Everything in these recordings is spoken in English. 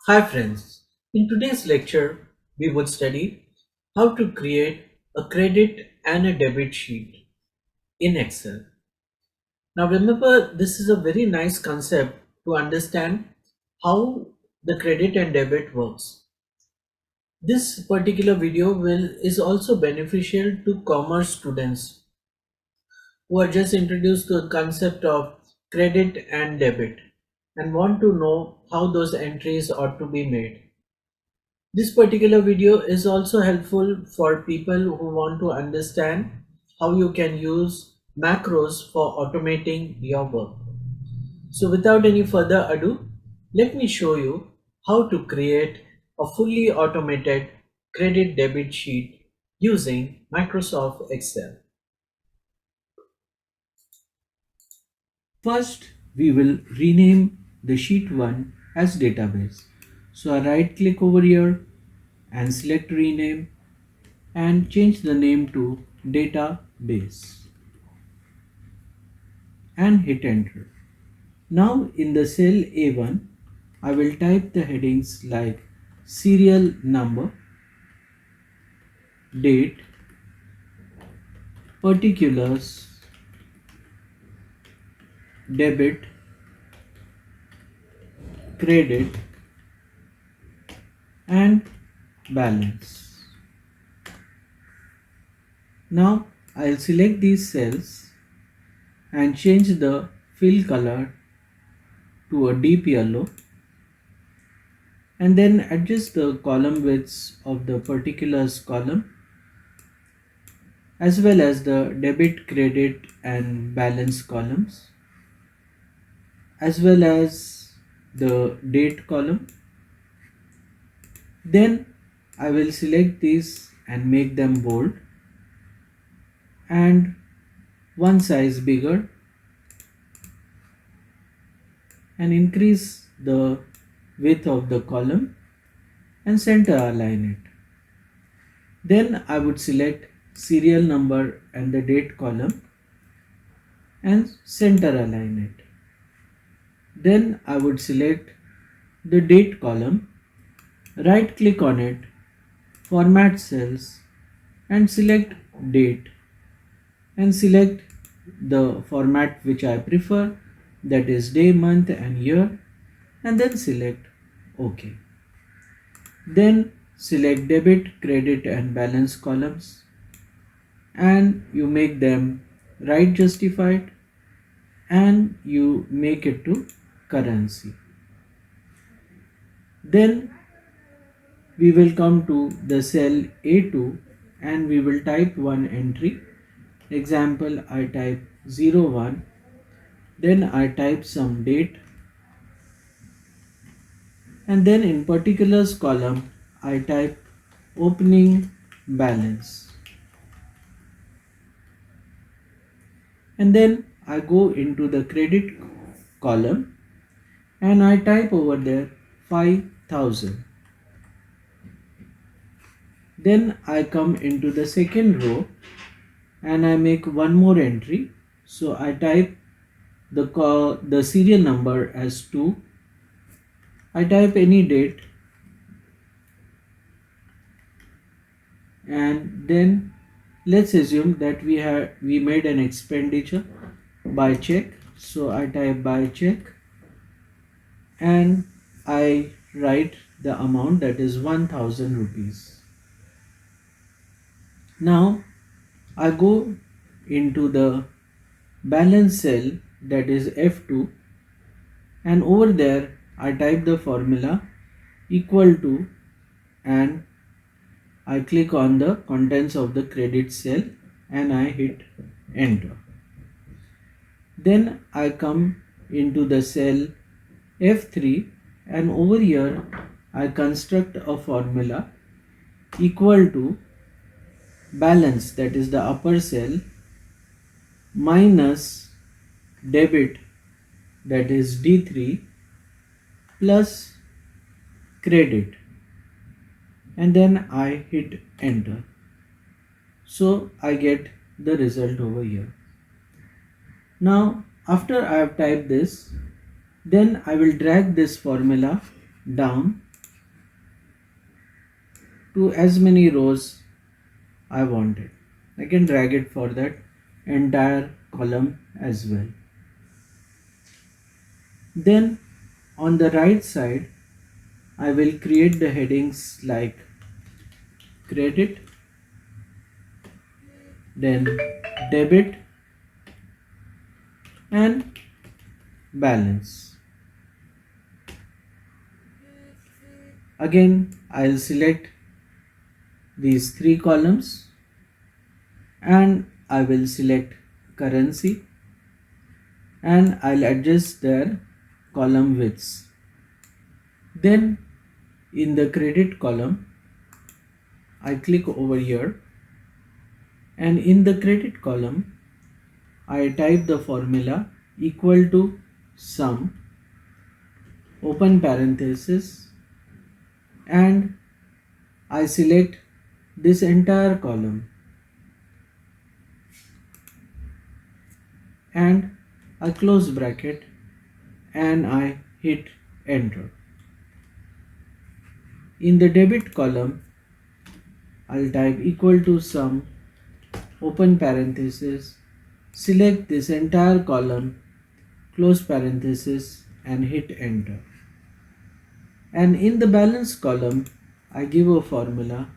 Hi friends, in today's lecture we would study how to create a credit and a debit sheet in Excel. Now remember, this is a very nice concept to understand how the credit and debit works. This particular video is also beneficial to commerce students who are just introduced to the concept of credit and debit and want to know how those entries ought to be made. This particular video is also helpful for people who want to understand how you can use macros for automating your work. So without any further ado, let me show you how to create a fully automated credit debit sheet using Microsoft Excel. First, we will rename the sheet 1 as database. So I right click over here and select rename and change the name to database and hit enter. Now in the cell A1, I will type the headings like serial number, date, particulars, debit, credit, and balance. Now I'll select these cells and change the fill color to a deep yellow and then adjust the column widths of the particulars column as well as the debit, credit and balance columns as well as the date column. Then I will select these and make them bold and one size bigger and increase the width of the column and center align it. Then I would select serial number and the date column and center align it. Then I would select the date column, right click on it, format cells and select date and select the format which I prefer, that is day, month and year, and then select OK. Then select debit, credit and balance columns and you make them right justified and you make it to currency. Then we will come to the cell A2 and we will type one entry. Example, I type 01, then I type some date and then in particulars column I type opening balance and then I go into the credit column and I type over there 5000. Then I come into the second row and I make one more entry. So I type the serial number as 2. I type any date and then let's assume that we made an expenditure by check. So I type by check and I write the amount, that is 1000 rupees. Now I go into the balance cell, that is F2, and over there I type the formula equal to and I click on the contents of the credit cell and I hit enter. Then I come into the cell F3 and over here I construct a formula equal to balance, that is the upper cell, minus debit, that is D3, plus credit and then I hit enter. So I get the result over here. Now after I have typed this, then I will drag this formula down to as many rows I wanted. I can drag it for that entire column as well. Then on the right side, I will create the headings like credit, then debit and balance. Again, I'll select these three columns and I will select currency and I'll adjust their column widths. Then in the credit column, I click over here and in the credit column, I type the formula equal to sum, open parenthesis, and I select this entire column and I close bracket and I hit enter. In the debit column, I'll type equal to sum, open parenthesis, select this entire column, close parenthesis and hit enter. And in the balance column, I give a formula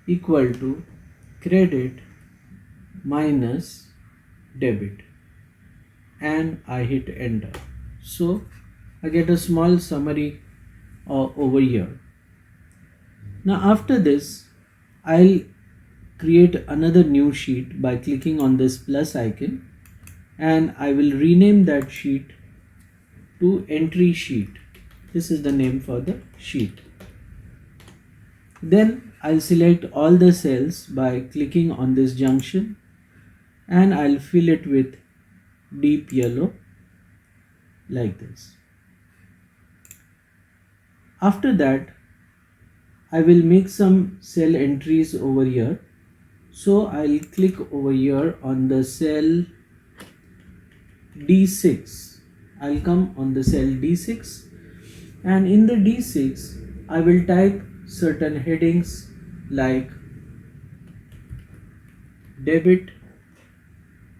equal to credit minus debit and I hit enter. So I get a small summary over here. Now after this, I'll create another new sheet by clicking on this plus icon and I will rename that sheet to entry sheet. This is the name for the sheet. Then I'll select all the cells by clicking on this junction and I'll fill it with deep yellow like this. After that, I will make some cell entries over here. So I'll click over here on the cell D6. I'll come on the cell D6 and in the D6 I will type certain headings like debit,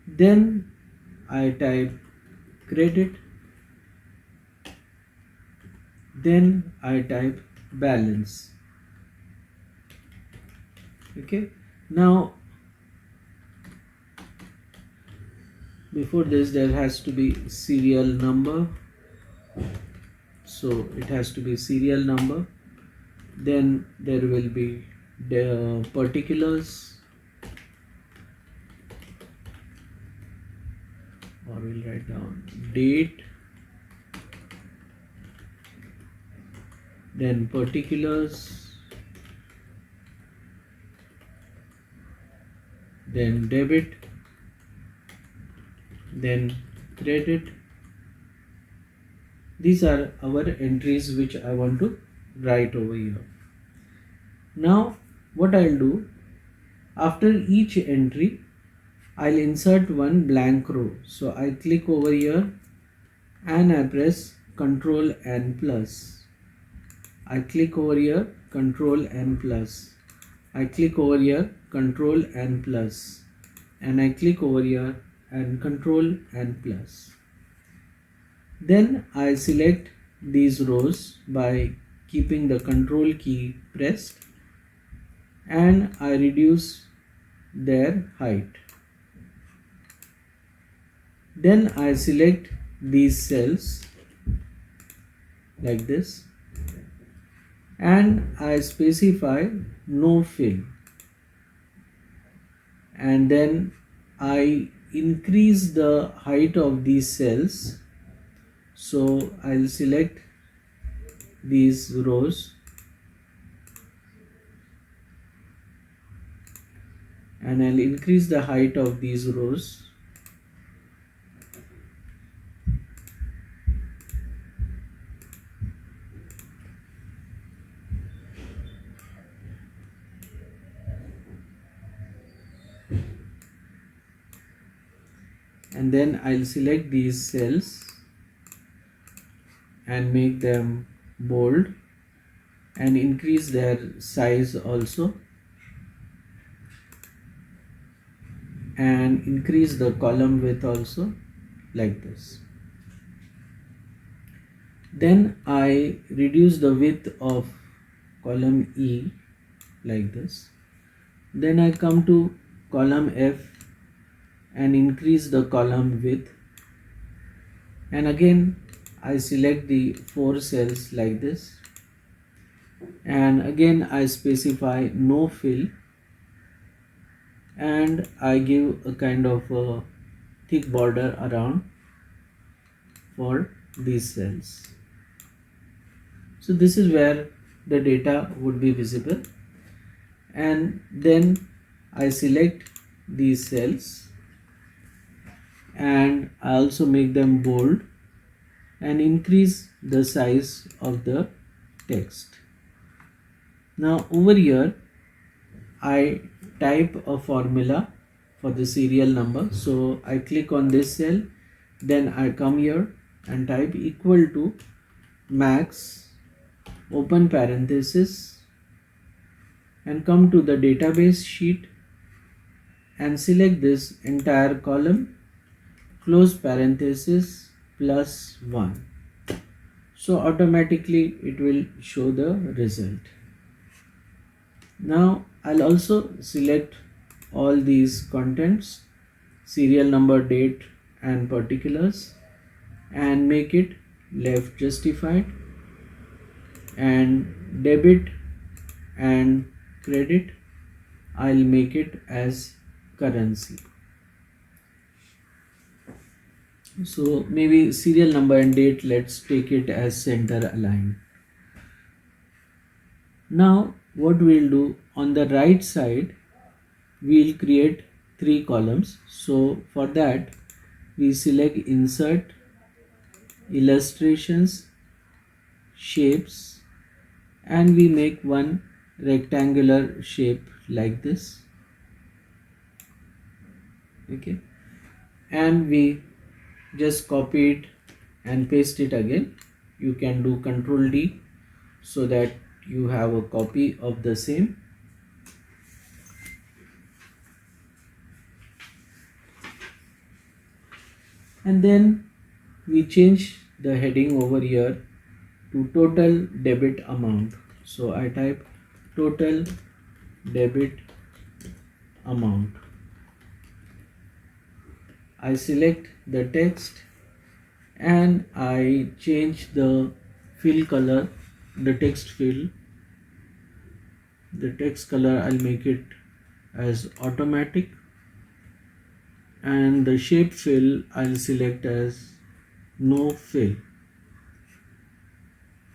then I type credit, then I type balance. Okay, now before this there has to be serial number, so it has to be serial number, then there will be the particulars, or we'll write down date, then particulars, then debit, then credit. These are our entries which I want to write over here. Now what I'll do, after each entry I'll insert one blank row. So I click over here and I press Ctrl and plus. I click over here, Ctrl and plus. I click over here, Ctrl and plus. And I click over here and Ctrl and plus. Then I select these rows by keeping the Ctrl key pressed and I reduce their height. Then I select these cells like this and I specify no fill, and then I increase the height of these cells. So I'll select these rows and I'll increase the height of these rows. And then I'll select these cells and make them bold. and increase their size also, and increase the column width also, like this. Then I reduce the width of column E like this. Then I come to column F and increase the column width, and again I select the 4 cells like this, and again I specify no fill, and I give a kind of a thick border around for these cells. So this is where the data would be visible, and then I select these cells and I also make them bold and increase the size of the text. Now over here I type a formula for the serial number. So I click on this cell, then I come here and type equal to max open parenthesis and come to the database sheet and select this entire column, close parenthesis plus 1. So automatically it will show the result. Now I'll also select all these contents, serial number, date and particulars, and make it left justified, and debit and credit I'll make it as currency. So maybe serial number and date, let's take it as center aligned. Now what we'll do, on the right side we'll create 3 columns. So for that we select insert, illustrations, shapes, and we make one rectangular shape like this. Okay, and we just copy it and paste it again. You can do Ctrl D so that you have a copy of the same. And then we change the heading over here to total debit amount. So I type total debit amount. I select the text and I change the fill color, the text fill. The text color I'll make it as automatic, and the shape fill I'll select as no fill.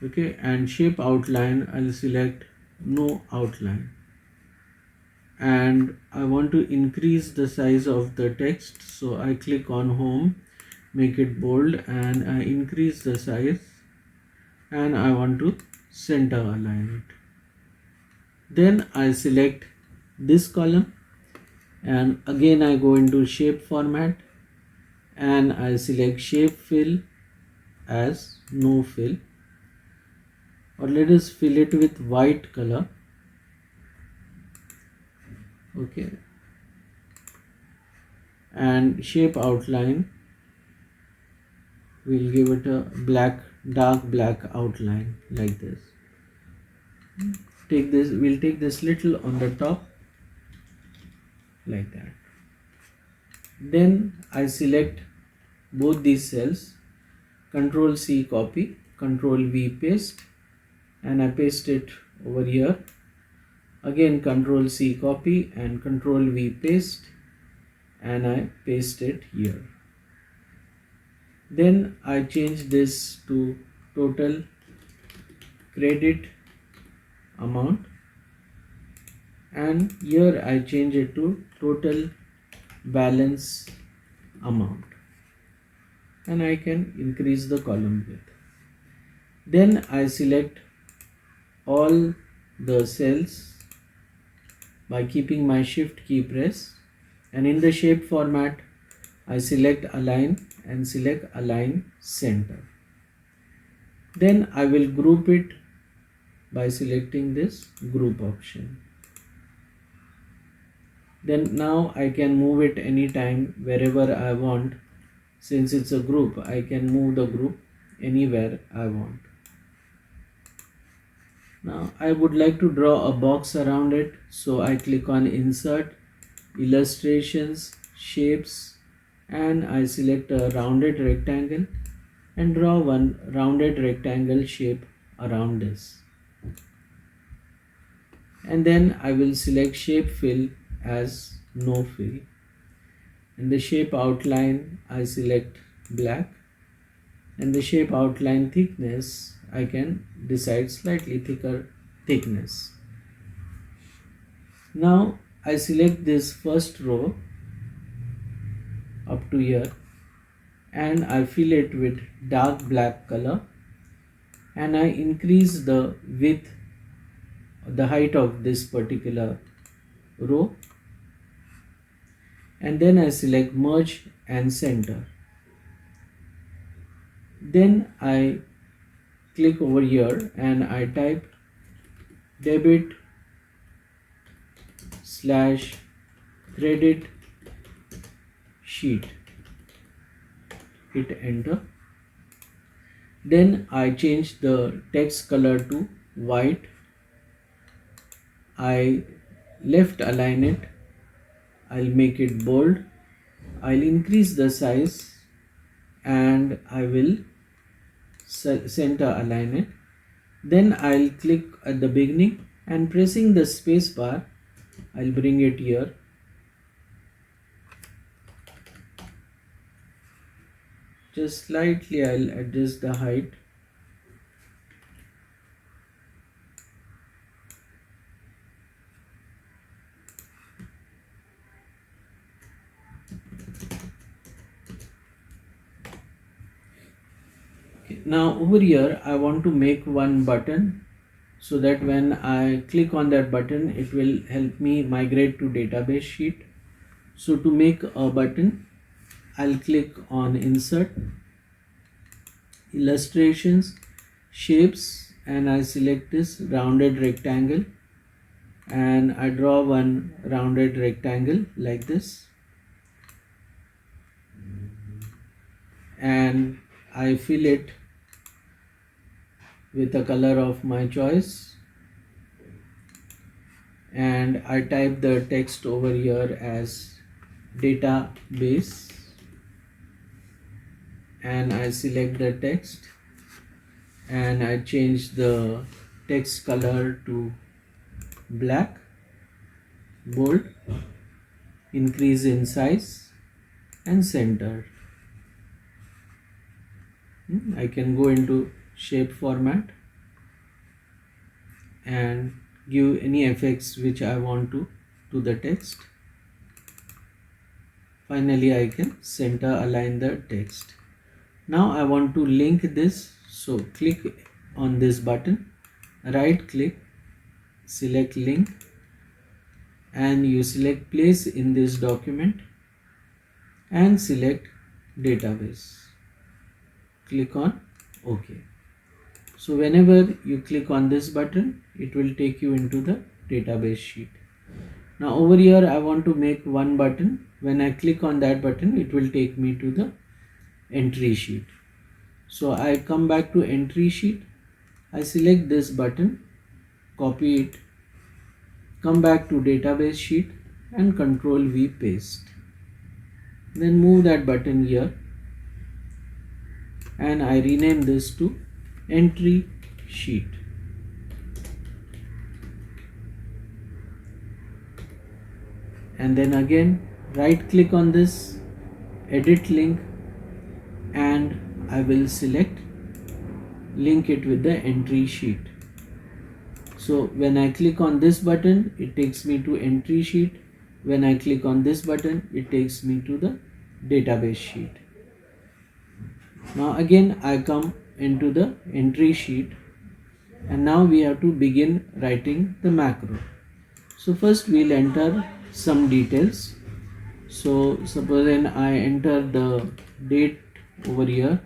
Okay, and shape outline I'll select no outline, and I want to increase the size of the text, so I click on home, make it bold, and I increase the size, and I want to center align it. Then I select this column and again I go into shape format and I select shape fill as no fill, or let us fill it with white color. Okay, and shape outline we'll give it a black, dark black outline like this. We'll take this little on the top like that. Then I select both these cells, Ctrl C copy, Ctrl V paste, and I paste it over here. Again Ctrl C copy and Ctrl V paste, and I paste it here. Then I change this to total credit amount, and here I change it to total balance amount, and I can increase the column width. Then I select all the cells by keeping my shift key press, and in the shape format I select align and select align center. Then I will group it by selecting this group option. Then now I can move it anytime wherever I want. Since it's a group, I can move the group anywhere I want. Now I would like to draw a box around it, so I click on Insert, Illustrations, Shapes, and I select a rounded rectangle and draw one rounded rectangle shape around this. And then I will select Shape Fill as No Fill. In the shape outline, I select black, and the shape outline thickness, I can decide slightly thicker thickness. Now I select this first row up to here and I fill it with dark black color, and I increase the width, the height of this particular row, and then I select merge and center. Then I click over here and I type debit slash credit sheet, hit enter. Then I change the text color to white. I left align it, I'll make it bold, I'll increase the size, and I will center align it. Then I'll click at the beginning and pressing the space bar, I'll bring it here. Just slightly I'll adjust the height. Okay, now over here I want to make one button, so that when I click on that button it will help me migrate to database sheet. So to make a button, I'll click on Insert, Illustrations, Shapes, and I select this rounded rectangle and I draw one rounded rectangle like this, and I fill it with a color of my choice, and I type the text over here as database, and I select the text and I change the text color to black, bold, increase in size and center. I can go into shape format and give any effects which I want to the text. Finally I can center align the text. Now I want to link this, so click on this button, right click, select link, and you select place in this document and select database. Click on OK. So whenever you click on this button, it will take you into the database sheet. Now over here I want to make one button. When I click on that button, it will take me to the entry sheet. So I come back to entry sheet, I select this button, copy it, come back to database sheet and Control V paste. Then move that button here and I rename this to entry sheet. And then again right click on this, edit link, and I will select link it with the entry sheet. So when I click on this button, it takes me to entry sheet. When I click on this button, it takes me to the database sheet. Now again I come into the entry sheet, and now we have to begin writing the macro. So first we'll enter some details. So suppose then I enter the date over here,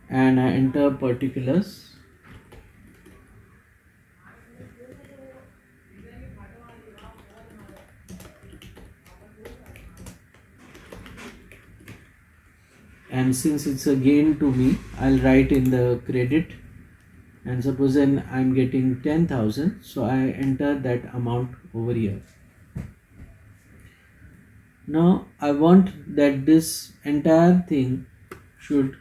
and I enter particulars. And since it's a gain to me, I'll write in the credit, and suppose then I'm getting 10,000, so I enter that amount over here. Now I want that this entire thing should,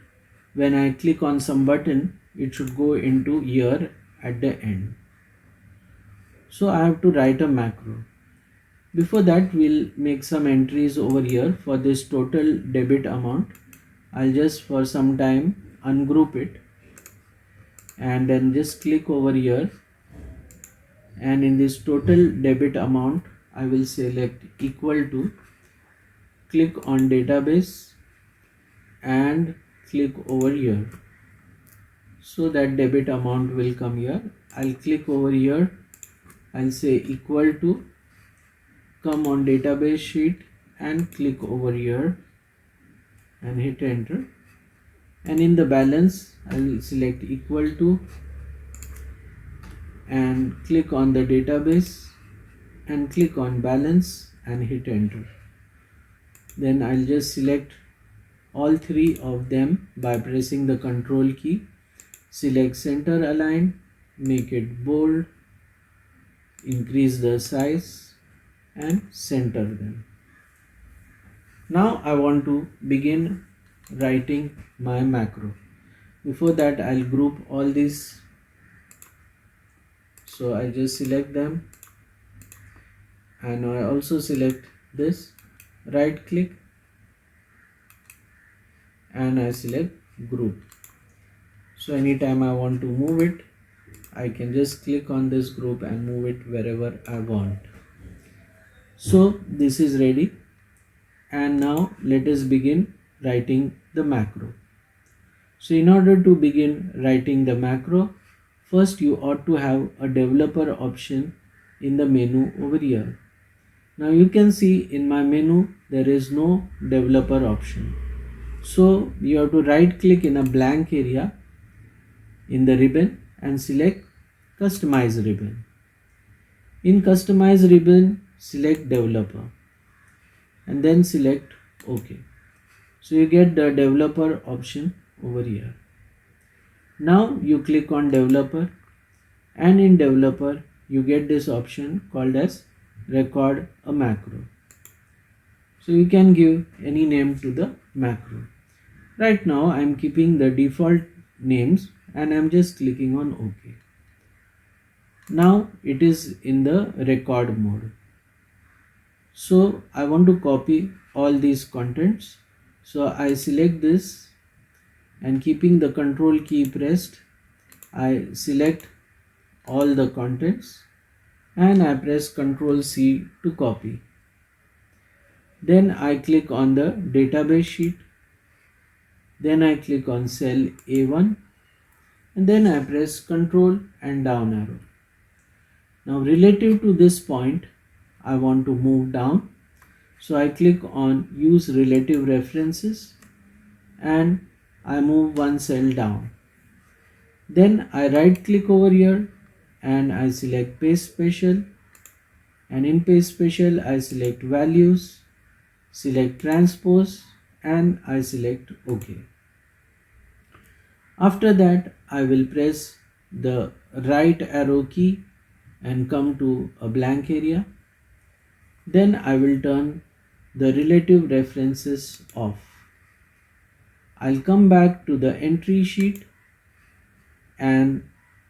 when I click on some button, it should go into year at the end. So I have to write a macro. Before that, we'll make some entries over here for this total debit amount. I'll just for some time ungroup it and then just click over here, and in this total debit amount I will select equal to, click on database and click over here, so that debit amount will come here. I'll click over here, I'll say equal to, come on database sheet and click over here and hit enter, and in the balance I'll select equal to and click on the database and click on balance and hit enter. Then I'll just select all three of them by pressing the control key, select center align, make it bold, increase the size and center them. Now I want to begin writing my macro. Before that, I'll group all these, so I just select them and I also select this, right click and I select group. So anytime I want to move it, I can just click on this group and move it wherever I want. So this is ready, and now let us begin writing the macro. So in order to begin writing the macro, first you ought to have a developer option in the menu over here. Now you can see in my menu there is no developer option. So you have to right click in a blank area in the ribbon and select customize ribbon. In customize ribbon, select developer and then select OK. So you get the developer option over here. Now you click on developer, and in developer you get this option called as record a macro. So you can give any name to the macro. Right now I am keeping the default names and I am just clicking on OK. Now it is in the record mode. So I want to copy all these contents. So I select this and keeping the control key pressed, I select all the contents and I press Ctrl C to copy. Then I click on the database sheet. Then I click on cell A1 and then I press Ctrl and down arrow. Now relative to this point, I want to move down. So I click on use relative references and I move one cell down. Then I right click over here and I select paste special, and in paste special I select values, select transpose and I select OK. After that I will press the right arrow key and come to a blank area. Then I will turn the relative references off. I'll come back to the entry sheet and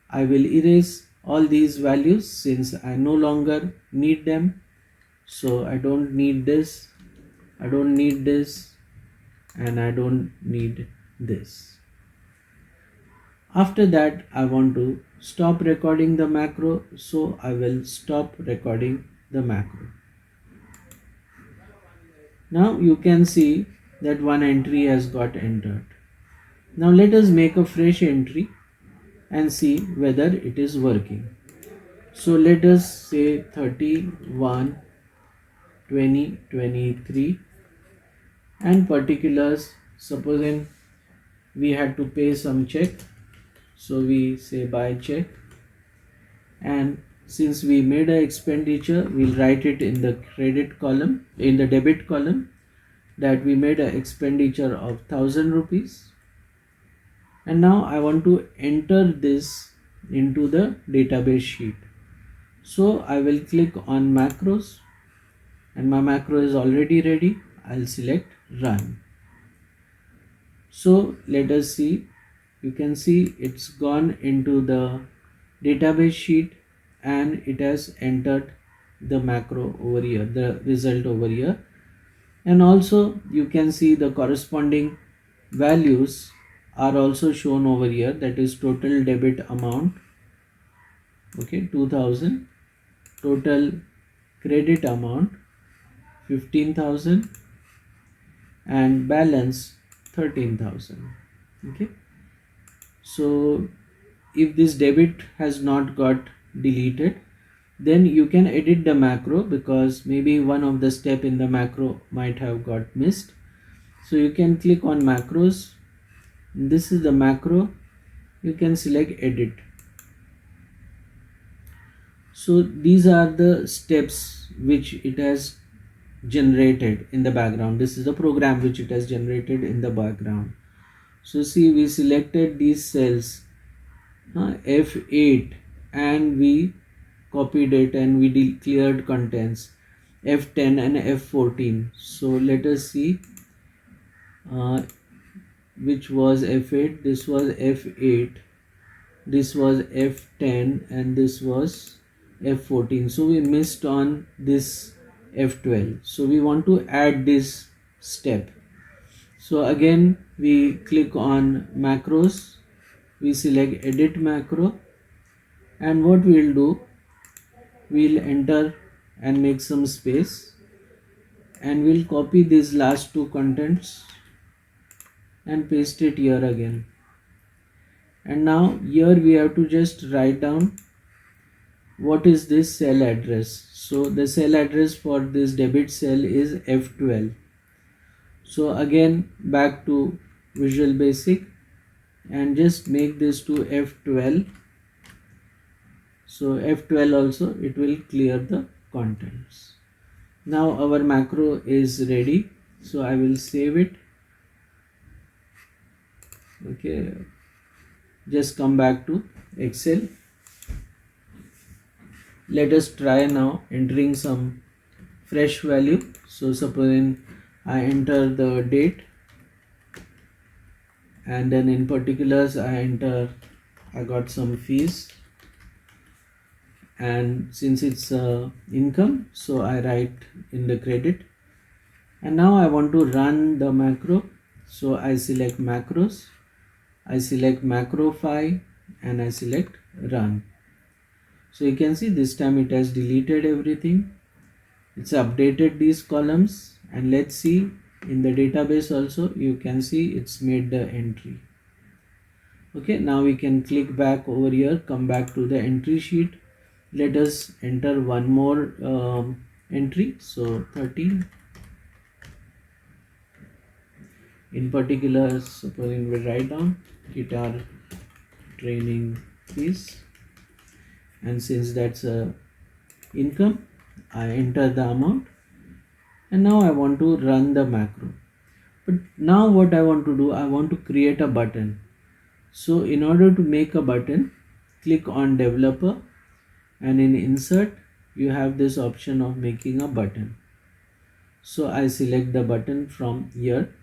I will erase all these values since I no longer need them. So I don't need this, I don't need this, and I don't need this. After that I want to stop recording the macro, so I will stop recording the macro. Now you can see that one entry has got entered. Now let us make a fresh entry and see whether it is working. So let us say 31 2023 and particulars, supposing we had to pay some check, so we say buy check. And since we made an expenditure, we'll write it in the credit column, in the debit column, that we made an expenditure of 1000 rupees. And now I want to enter this into the database sheet. So I will click on macros, and my macro is already ready. I'll select run. So let us see. You can see it's gone into the database sheet and it has entered the macro over here, the result over here. And also you can see the corresponding values are also shown over here, that is total debit amount, okay, 2000, total credit amount 15,000, and balance 13,000. Okay, so if this debit has not got deleted, then you can edit the macro, because maybe one of the step in the macro might have got missed. So you can click on macros. This is the macro. You can select edit. So these are the steps which it has generated in the background. This is the program which it has generated in the background. So see, we selected these cells F8 and we copied it and we declared contents F10 and F14. So let us see which was F8, this was F8, this was F10, and this was F14. So we missed on this F12. So we want to add this step. So again we click on macros, we select edit macro, and what we'll do, we'll enter and make some space, and we'll copy these last two contents and paste it here again. And now here we have to just write down what is this cell address. So the cell address for this debit cell is F12. So again back to Visual Basic and just make this to F12. So F12 also, it will clear the contents. Now our macro is ready, so I will save it. Okay, just come back to Excel. Let us try now entering some fresh value. So suppose I enter the date, and then in particulars I got some fees, and since it's income, so I write in the credit. And now I want to run the macro, so I select macros, I select macro file, and I select run. So you can see this time it has deleted everything, it's updated these columns, and let's see in the database also you can see it's made the entry. Okay, now we can click back over here, come back to the entry sheet. Let us enter one more entry, so 13. In particular, supposing we write down guitar training fees, and since that's a income, I enter the amount, and now I want to run the macro. But now what I want to do, I want to create a button. So in order to make a button, click on developer, and in insert you have this option of making a button. So I select the button from here,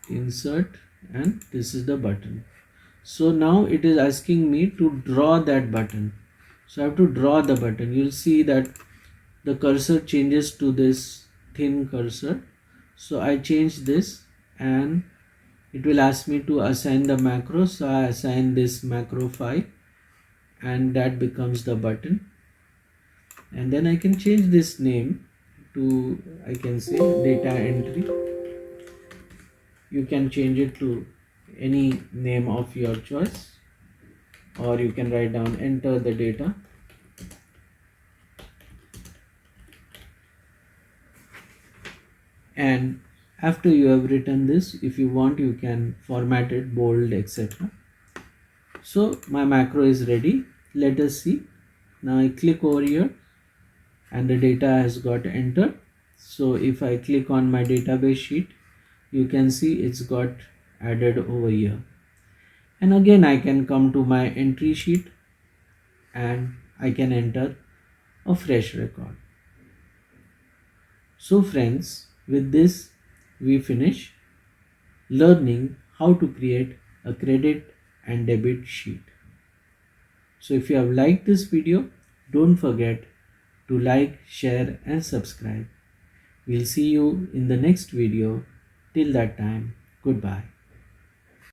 insert, and this is the button. So now it is asking me to draw that button. So I have to draw the button. You'll see that the cursor changes to this thin cursor. So I change this and it will ask me to assign the macro. So I assign this macro file and that becomes the button. And then I can change this name to, I can say, data entry. You can change it to any name of your choice, or you can write down enter the data. And After you have written this, if you want, you can format it bold, etc. So my macro is ready. Let us see. Now I click over here and the data has got entered. So if I click on my database sheet, you can see it's got added over here. And again I can come to my entry sheet and I can enter a fresh record. So friends, with this we finish learning how to create a credit and debit sheet. So if you have liked this video, don't forget to like, share and subscribe. We'll see you in the next video. Till that time, goodbye.